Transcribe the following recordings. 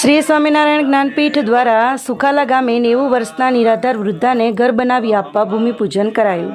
શ્રી સ્વામિનારાયણ જ્ઞાનપીઠ દ્વારા સુખાલા ગામે 90 વર્ષના નિરાધાર વૃદ્ધાને ઘર બનાવી આપવા ભૂમિપૂજન કરાયું।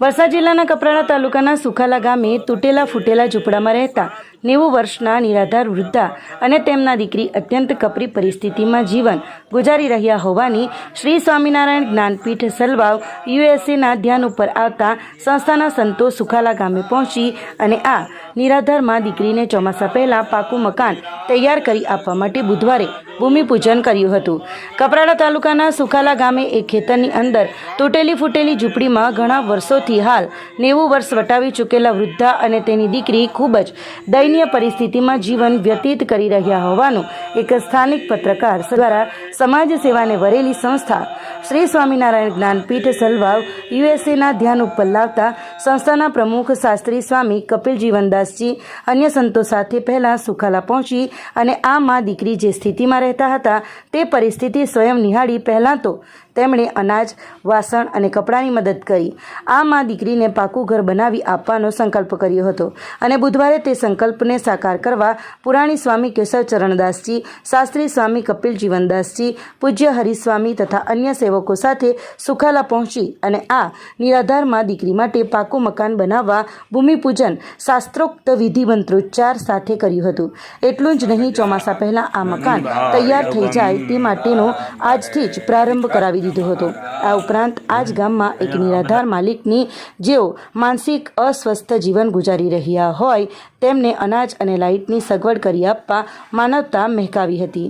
વલસાડ જિલ્લાના કપરાડા તાલુકાના સુખાલા ગામે તૂટેલા ફૂટેલા ઝૂંપડામાં રહેતા 90 વર્ષના નિરાધાર વૃદ્ધા અને તેમના દીકરી અત્યંત કપરી પરિસ્થિતિમાં જીવન ગુજારી રહ્યા હોવાની શ્રી સ્વામિનારાયણ જ્ઞાનપીઠ સલવાવ યુએસએના ધ્યાન ઉપર આવતા સંસ્થાના સંતો સુખાલા ગામે પહોંચી અને આ નિરાધારમાં દીકરીને ચોમાસા પહેલાં પાકું મકાન તૈયાર કરી આપવા માટે બુધવારે ભૂમિપૂજન કર્યું હતું। કપરાડા તાલુકાના સુખાલા ગામે એક ખેતરની અંદર તૂટેલી ફૂટેલી ઝૂંપડીમાં ઘણા વર્ષોથી હાલ 90 વર્ષ વટાવી ચૂકેલા વૃદ્ધા અને તેની દીકરી ખૂબ જ દયનીય પરિસ્થિતિમાં જીવન વ્યતીત કરી રહ્યા હોવાનું એક સ્થાનિક પત્રકાર દ્વારા સમાજ સેવાને વરેલી સંસ્થા શ્રી સ્વામિનારાયણ જ્ઞાનપીઠ સલવાવ યુએસએના ધ્યાન ઉપર લાવતા સંસ્થાના પ્રમુખ શાસ્ત્રી સ્વામી કપિલ જીવનદાસજી અન્ય સંતો સાથે પહેલાં સુખાલા પહોંચી અને આ માં દીકરી જે સ્થિતિમાં રહેતા હતા તે પરિસ્થિતિ સ્વયં નિહાળી પહેલાં તો તેમણે અનાજ, વાસણ અને કપડાની મદદ કરી આ માં દીકરીને પાકું ઘર બનાવી આપવાનો સંકલ્પ કર્યો હતો અને બુધવારે તે સંકલ્પને સાકાર કરવા પુરાણી સ્વામી કેશવચરણદાસજી, શાસ્ત્રી સ્વામી કપિલ જીવનદાસજી, પૂજ્ય હરિસ્વામી તથા અન્ય સેવકો સાથે સુખાલા પહોંચી અને આ નિરાધાર માં દીકરી માટે પાકું મકાન બનાવવા ભૂમિપૂજન શાસ્ત્રોક્ત વિધિ મંત્રોચ્ચાર સાથે કર્યું હતું। એટલું જ નહીં, ચોમાસા પહેલાં આ મકાન તૈયાર થઈ જાય તે માટેનો આજથી જ પ્રારંભ કરાવી દીધો હતો। આ ઉપરાંત આ જ ગામમાં એક નિરાધાર માલિકની જેઓ માનસિક અસ્વસ્થ જીવન ગુજારી રહ્યા હોય તેમને અનાજ અને લાઇટની સગવડ કરી આપવા માનવતા મહેકાવી હતી।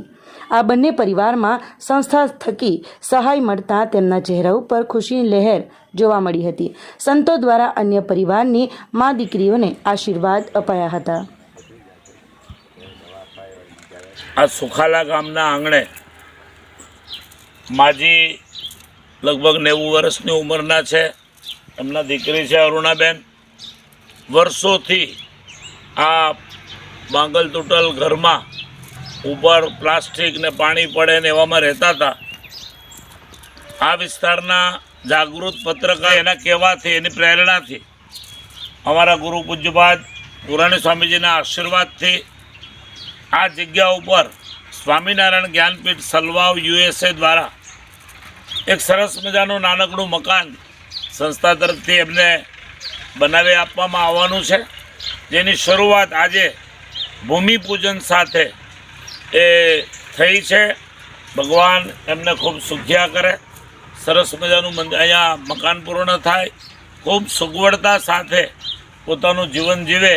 આ બંને પરિવારમાં સંસ્થા થકી સહાય મળતા તેમના ચહેરા ઉપર ખુશીની લહેર જોવા મળી હતી। સંતો દ્વારા અન્ય પરિવારની મા દીકરીઓને આશીર્વાદ અપાયા હતા। આ સુખાલા ગામના આંગણે માજી લગભગ 90 વર્ષની ઉંમરના છે, એમના દીકરી છે અરુણાબેન। વર્ષોથી આ બાંગલ તૂટલ ઘરમાં ઉપર પ્લાસ્ટિક ને પાણી પડે ને એવામાં રહેતા હતા। આ વિસ્તારના જાગૃત પત્રકાર એના કહેવાથી, એની પ્રેરણાથી, અમારા ગુરુ પૂજ્યપાદ પુરાણી સ્વામીજીના આશીર્વાદથી આ જગ્યા ઉપર સ્વામિનારાયણ જ્ઞાનપીઠ સલવાવ યુએસએ દ્વારા એક સરસ મજાનું નાનકડું મકાન સંસ્થા તરફથી એમને બનાવી આપવામાં આવવાનું છે, જેની શરૂઆત આજે ભૂમિપૂજન સાથે એ થઈ છે। ભગવાન એમને ખૂબ સુખ્યા કરે, સરસ મજાનું અહીંયા મકાન પૂર્ણ થાય, ખૂબ સગવડતા સાથે પોતાનું જીવન જીવે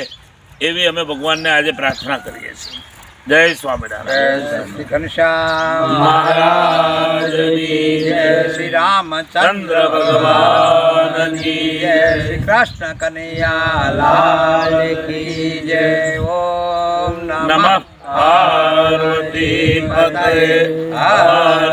એવી અમે ભગવાનને આજે પ્રાર્થના કરીએ છીએ। જય સ્વામિનારાયણ। શ્રી ઘનશ્યામ મહારાજની જય, શ્રી રામચંદ્ર ભગવાન કી જય, શ્રી કૃષ્ણ કનૈયા લાલ કી જય। ઓમ નમઃ પાર્વતી પતये હર